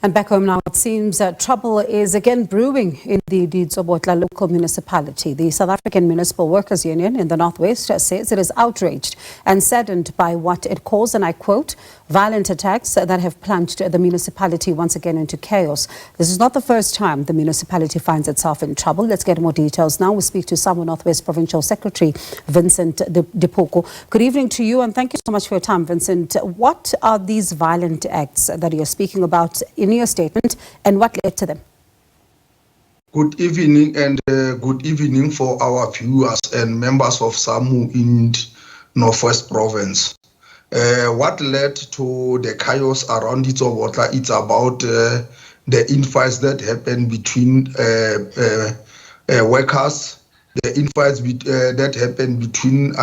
And back home now, it seems trouble is again brewing in the Ditsobotla Local Municipality. The South African Municipal Workers Union in the Northwest says it is outraged and saddened by what it calls, and I quote, violent attacks that have plunged the municipality once again into chaos. This is not the first time the municipality finds itself in trouble. Let's get more details now. We speak to SAMWU Northwest Provincial Secretary Vincent Diphoko. Good evening to you, and thank you so much for your time, Vincent. What are these violent acts that you're speaking about in your statement, and what led to them? Good evening, and good evening for our viewers and members of SAMWU in Northwest Province. What led to the chaos around Ditsobotla? It's about the infights that happened between workers, the infights that happened between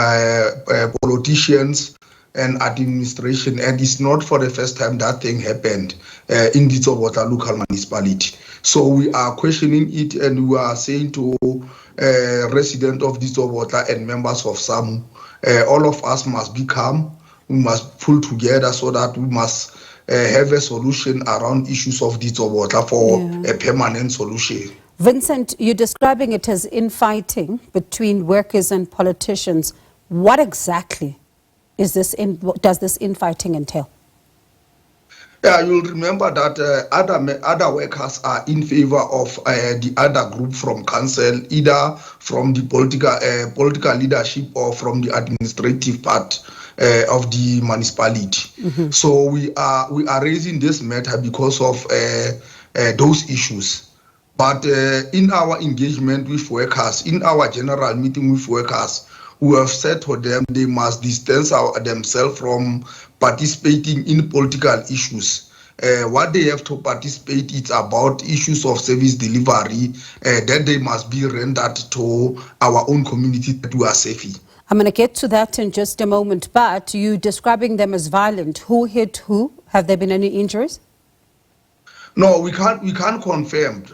politicians and administration, and it's not for the first time that thing happened in Ditsobotla Local Municipality. So we are questioning it, and we are saying to residents of Ditsobotla and members of SAMWU, all of us must be calm. We must pull together so that we must have a solution around issues of Ditsobotla for a permanent solution. Vincent, you're describing it as infighting between workers and politicians. What exactly is this? Does this infighting entail? Yeah, you'll remember that other workers are in favor of the other group from council, either from the political leadership or from the administrative part of the municipality. Mm-hmm. So we are raising this matter because of those issues. But in our engagement with workers, in our general meeting with workers, we have said to them they must distance themselves from participating in political issues. What they have to participate is about issues of service delivery that they must be rendered to our own community that we are safe. I'm going to get to that in just a moment, but you describing them as violent. Who hit who? Have there been any injuries? No, we can't confirm,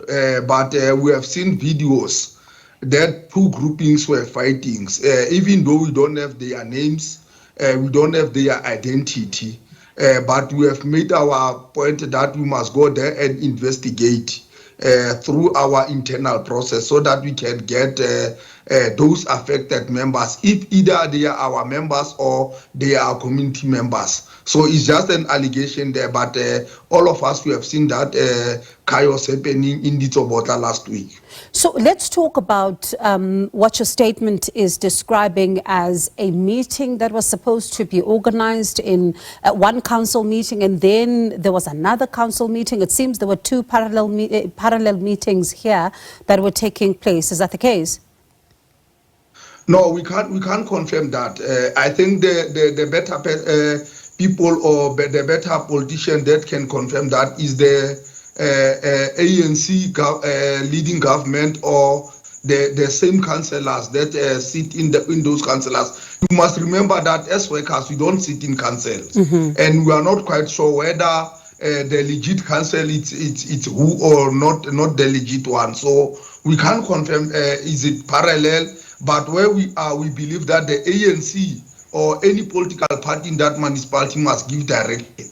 but we have seen videos that two groupings were fighting, even though we don't have their names, we don't have their identity, but we have made our point that we must go there and investigate through our internal process so that we can get those affected members, if either they are our members or they are community members. So it's just an allegation there, but all of us, we have seen that chaos happening in Ditsobotla last week. So let's talk about what your statement is describing as a meeting that was supposed to be organized in one council meeting, and then there was another council meeting. It seems there were two parallel meetings here that were taking place. Is that the case? No, we can't confirm that. I think the better people or the better politician that can confirm that is the ANC leading government or the same councillors that sit in those councillors. You must remember that as workers, we don't sit in councils, and we are not quite sure whether the legit council it's who or not the legit one. So we can't confirm is it parallel. But where we are, we believe that the ANC or any political party in that municipality must give direction.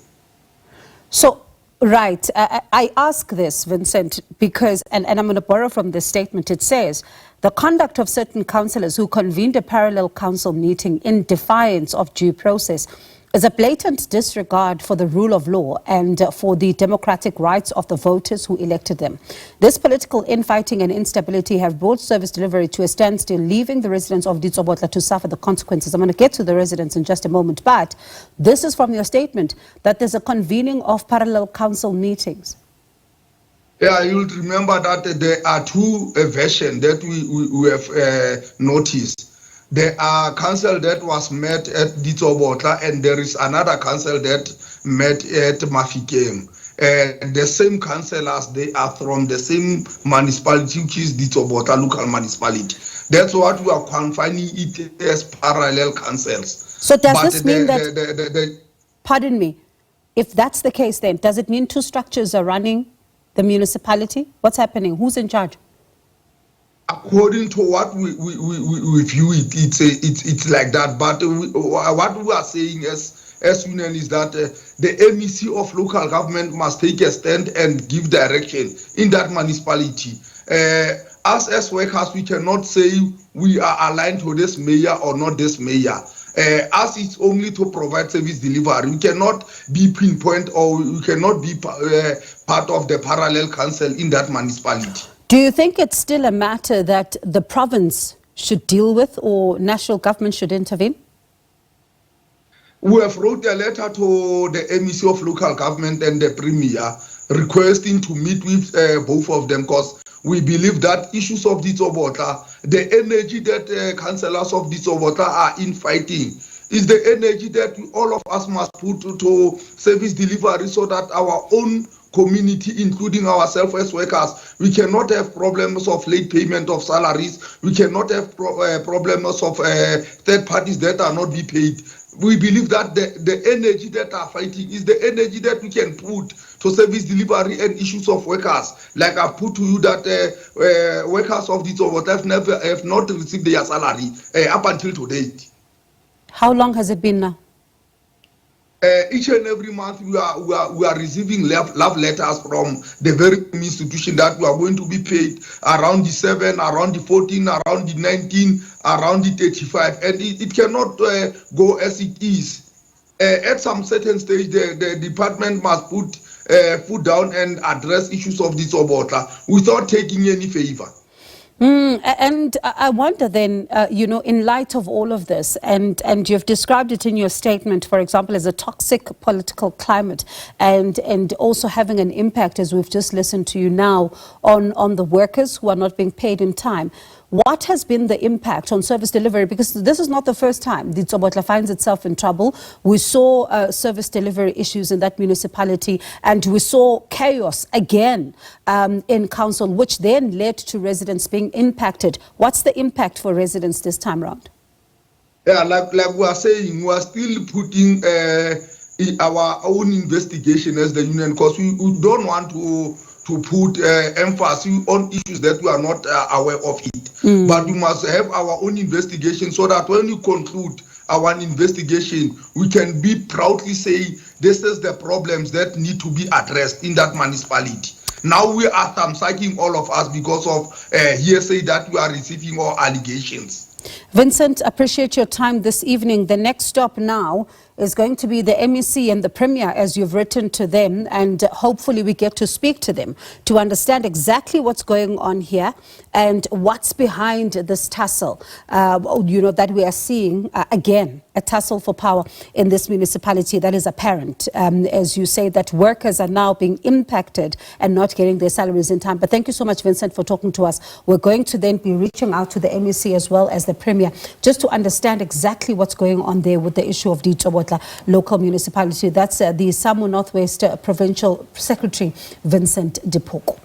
So, right. I ask this, Vincent, because, and I'm going to borrow from this statement, it says, the conduct of certain councillors who convened a parallel council meeting in defiance of due process is a blatant disregard for the rule of law and for the democratic rights of the voters who elected them. This political infighting and instability have brought service delivery to a standstill, leaving the residents of Ditsobotla to suffer the consequences. I'm going to get to the residents in just a moment, but this is from your statement that there's a convening of parallel council meetings. Yeah, you'll remember that there are two versions that we have noticed. There are council that was met at Ditsobotla, and there is another council that met at Mafikeng. The same councillors, they are from the same municipality, which is Ditsobotla Local Municipality. That's what we are confining it as parallel councils. So does this mean that, pardon me, if that's the case then, does it mean two structures are running the municipality? What's happening? Who's in charge? According to what we view it, it's like that. But what we are saying as as union is that the MEC of local government must take a stand and give direction in that municipality. Us as workers, we cannot say we are aligned to this mayor or not this mayor. Us, it's only to provide service delivery. We cannot be pinpoint or we cannot be part of the parallel council in that municipality. Do you think it's still a matter that the province should deal with or national government should intervene? We have wrote a letter to the MEC of local government and the premier requesting to meet with both of them, because we believe that issues of Ditsobotla, the energy that councillors of Ditsobotla are in fighting, is the energy that all of us must put to service delivery, so that our own community, including ourselves as workers, we cannot have problems of late payment of salaries. We cannot have problems of third parties that are not be paid. We believe that the energy that are fighting is the energy that we can put to service delivery and issues of workers. Like I put to you that workers of Ditsobotla have not received their salary up until today. How long has it been now? Each and every month we are receiving love letters from the very institution that we are going to be paid around the 7, around the 14, around the 19, around the 35, and it cannot go as it is. At some certain stage, the department must put foot down and address issues of Ditsobotla without taking any favor. And I wonder then, in light of all of this, and you've described it in your statement, for example, as a toxic political climate and also having an impact, as we've just listened to you now, on the workers who are not being paid in time. What has been the impact on service delivery? Because this is not the first time Ditsobotla finds itself in trouble. We saw service delivery issues in that municipality, and we saw chaos again in council, which then led to residents being impacted. What's the impact for residents this time around? Yeah, like we are saying, we are still putting our own investigation as the union, because we don't want to put emphasis on issues that we are not aware of it. But we must have our own investigation, so that when we conclude our investigation, we can be proudly say this is the problems that need to be addressed in that municipality. Now we are thamsacking all of us because of hearsay that we are receiving or allegations. Vincent, appreciate your time this evening. The next stop now is going to be the MEC and the Premier, as you've written to them, and hopefully we get to speak to them to understand exactly what's going on here and what's behind this tussle, that we are seeing again, a tussle for power in this municipality that is apparent. As you say, that workers are now being impacted and not getting their salaries in time. But thank you so much, Vincent, for talking to us. We're going to then be reaching out to the MEC as well as the Premier, just to understand exactly what's going on there with the issue of Ditsobotla Local Municipality. That's the SAMWU Northwest Provincial Secretary, Vincent Diphoko.